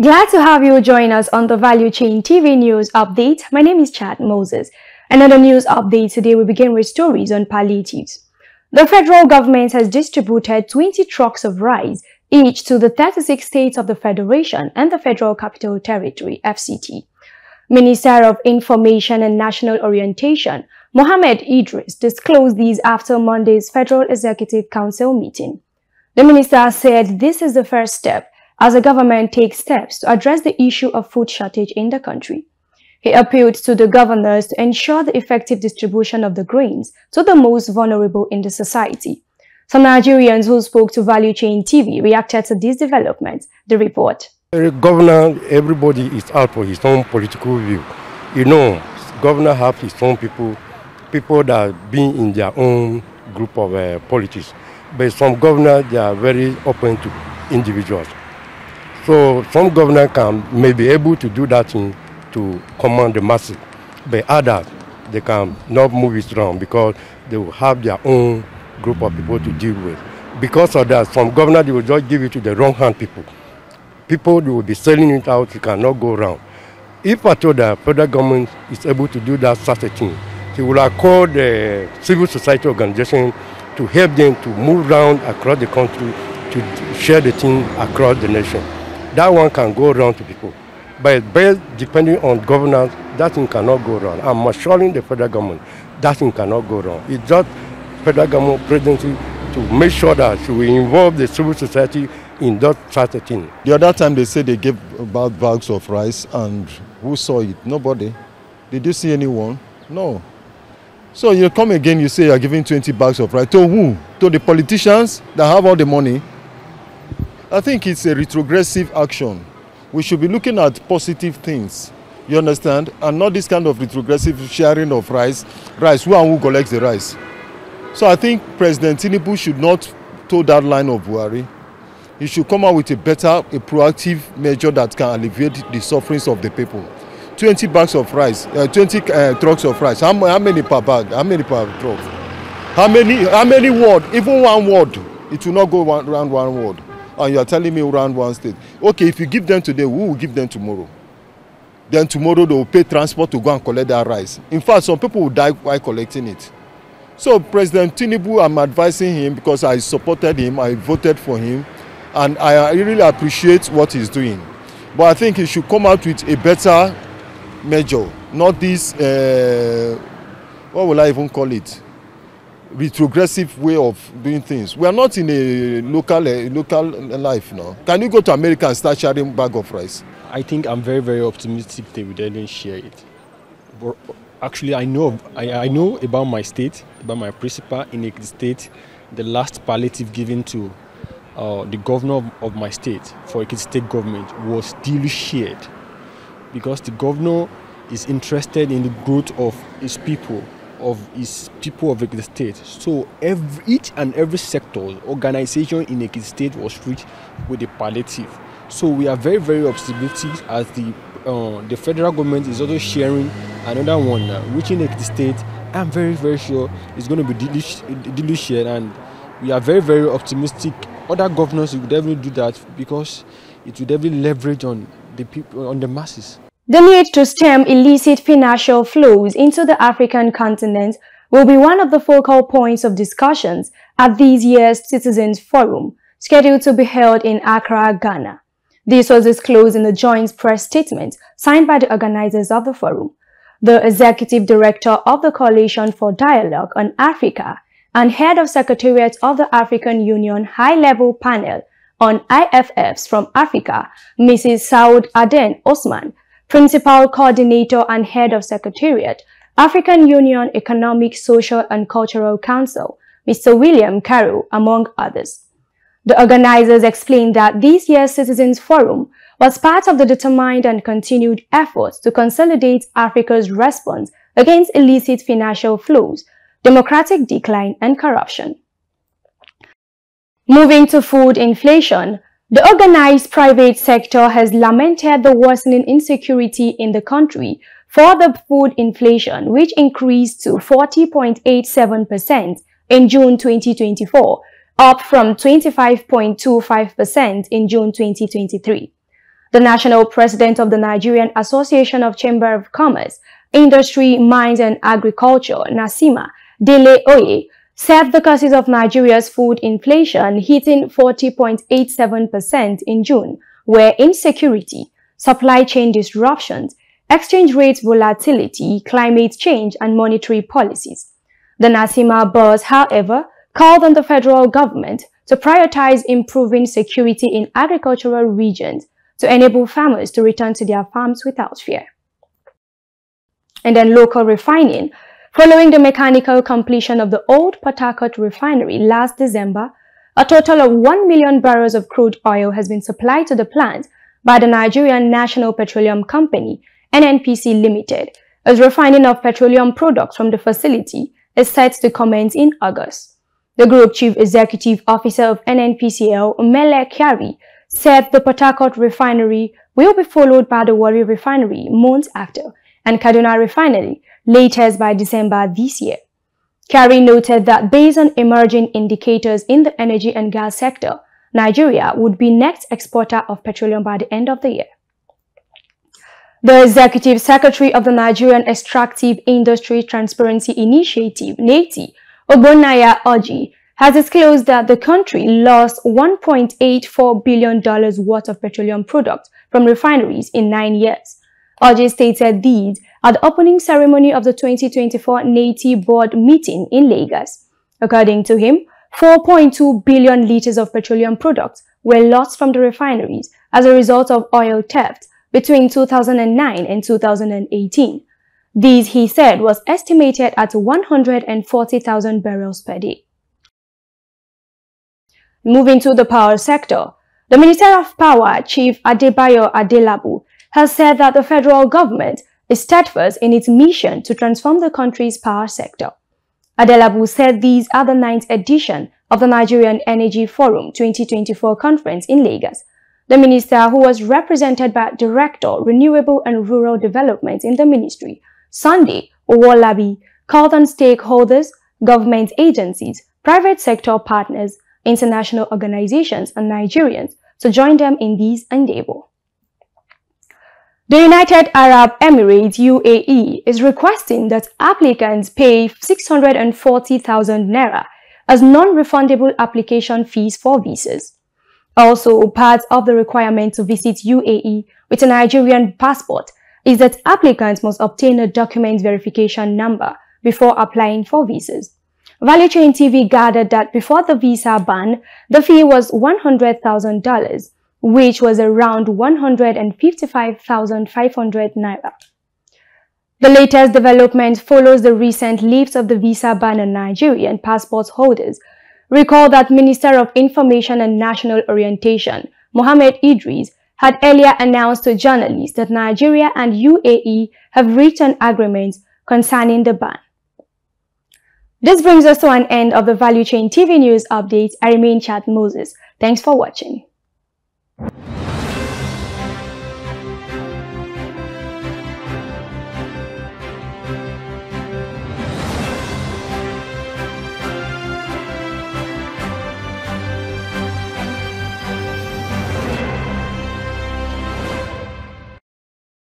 Glad to have you join us on the Value Chain TV News Update. My name is Chad Moses. Another news update today, we begin with stories on palliatives. The federal government has distributed 20 trucks of rice each to the 36 states of the Federation and the Federal Capital Territory, FCT. Minister of Information and National Orientation, Mohammed Idris, disclosed these after Monday's Federal Executive Council meeting. The minister said this is the first step as the government takes steps to address the issue of food shortage in the country. He appealed to the governors to ensure the effective distribution of the grains to the most vulnerable in the society. Some Nigerians who spoke to Value Chain TV reacted to these developments. The report. Governor, everybody is out for his own political view. You know, governor have his own people that being in their own group of politics. But some governors, they are very open to individuals. So some governor may be able to do that thing to command the masses, but others, they can not move it around because they will have their own group of people to deal with. Because of that, some governors, they will just give it to the wrong hand people. People, they will be selling it out, it cannot go around. If I told the federal government is able to do that such a thing, they will accord the civil society organization to help them to move around across the country to share the thing across the nation. That one can go around to people. But based depending on governance, that thing cannot go around. I'm assuring the federal government that thing cannot go around. It's just federal government presidency to make sure that she will involve the civil society in that sort of thing. The other time they said they gave about bags of rice, and who saw it? Nobody. Did you see anyone? No. So you come again, you say you're giving 20 bags of rice. To who? To the politicians that have all the money? I think it's a retrogressive action. We should be looking at positive things, you understand? And not this kind of retrogressive sharing of rice, who collects the rice. So I think President Tinubu should not toe that line of Buhari. He should come out with a proactive measure that can alleviate the sufferings of the people. 20 bags of rice, 20 trucks of rice. How many per bag? How many per truck? How many word? Even one word, it will not go around one word. And you are telling me around one state. Okay, if you give them today, who will give them tomorrow? Then tomorrow they will pay transport to go and collect that rice. In fact, some people will die while collecting it. So President Tinubu, I'm advising him because I supported him, I voted for him, and I really appreciate what he's doing. But I think he should come out with a better measure, not this, what will I even call it? Retrogressive way of doing things. We are not in a local life now. Can you go to America and start sharing a bag of rice? I think I'm very, very optimistic they will then share it. But actually, I know about my state, about my principal in Ekiti State. The last palliative given to the governor of my state for Ekiti State government was duly shared because the governor is interested in the growth of his people of Ekiti State. So each and every sector, organization in Ekiti State was reached with the palliative. So we are very, very optimistic as the federal government is also sharing another one now, which in Ekiti State, I'm very, very sure it's going to be duly shared, and we are very, very optimistic. Other governors will definitely do that because it will definitely leverage on the people, on the masses. The need to stem illicit financial flows into the African continent will be one of the focal points of discussions at this year's Citizens Forum, scheduled to be held in Accra, Ghana. This was disclosed in a joint press statement signed by the organizers of the forum. The executive director of the Coalition for Dialogue on Africa and head of Secretariat of the African Union High-Level Panel on IFFs from Africa, Mrs. Saud Aden Osman, Principal Coordinator and Head of Secretariat, African Union Economic, Social and Cultural Council, Mr. William Carew, among others. The organizers explained that this year's Citizens Forum was part of the determined and continued efforts to consolidate Africa's response against illicit financial flows, democratic decline and corruption. Moving to food inflation, the organized private sector has lamented the worsening insecurity in the country for the food inflation, which increased to 40.87% in June 2024, up from 25.25% in June 2023. The national president of the Nigerian Association of Chamber of Commerce, Industry, Mines and Agriculture, Nasima Dele Oye, said the causes of Nigeria's food inflation hitting 40.87% in June were insecurity, supply chain disruptions, exchange rate volatility, climate change, and monetary policies. The Nasima boss, however, called on the federal government to prioritize improving security in agricultural regions to enable farmers to return to their farms without fear. And then local refining. Following the mechanical completion of the old Port Harcourt refinery last December, a total of 1 million barrels of crude oil has been supplied to the plant by the Nigerian National Petroleum Company, NNPC Limited, as refining of petroleum products from the facility is set to commence in August. The Group Chief Executive Officer of NNPCL, Mele Kyari, said the Port Harcourt refinery will be followed by the Warri refinery months after, and Kaduna refinery latest by December this year. Kyari noted that based on emerging indicators in the energy and gas sector, Nigeria would be next exporter of petroleum by the end of the year. The Executive Secretary of the Nigerian Extractive Industry Transparency Initiative, NETI, Ogbonnaya Orji, has disclosed that the country lost $1.84 billion worth of petroleum products from refineries in 9 years. Orji stated these at the opening ceremony of the 2024 NETI board meeting in Lagos. According to him, 4.2 billion liters of petroleum products were lost from the refineries as a result of oil theft between 2009 and 2018. These, he said, was estimated at 140,000 barrels per day. Moving to the power sector, the Minister of Power, Chief Adebayo Adelabu, has said that the federal government is steadfast in its mission to transform the country's power sector. Adelabu said these are the 9th edition of the Nigerian Energy Forum 2024 conference in Lagos. The minister, who was represented by Director, Renewable and Rural Development in the ministry, Sunday Owolabi, called on stakeholders, government agencies, private sector partners, international organizations, and Nigerians to join them in this endeavor. The United Arab Emirates UAE is requesting that applicants pay 640,000 naira as non-refundable application fees for visas. Also, part of the requirement to visit UAE with a Nigerian passport is that applicants must obtain a document verification number before applying for visas. Value Chain TV gathered that before the visa ban, the fee was $100,000, which was around 155,500 naira. The latest development follows the recent lift of the visa ban on Nigerian passport holders. Recall that Minister of Information and National Orientation, Mohammed Idris, had earlier announced to journalists that Nigeria and UAE have reached an agreement concerning the ban. This brings us to an end of the Value Chain TV News update. I remain Chad Moses. Thanks for watching.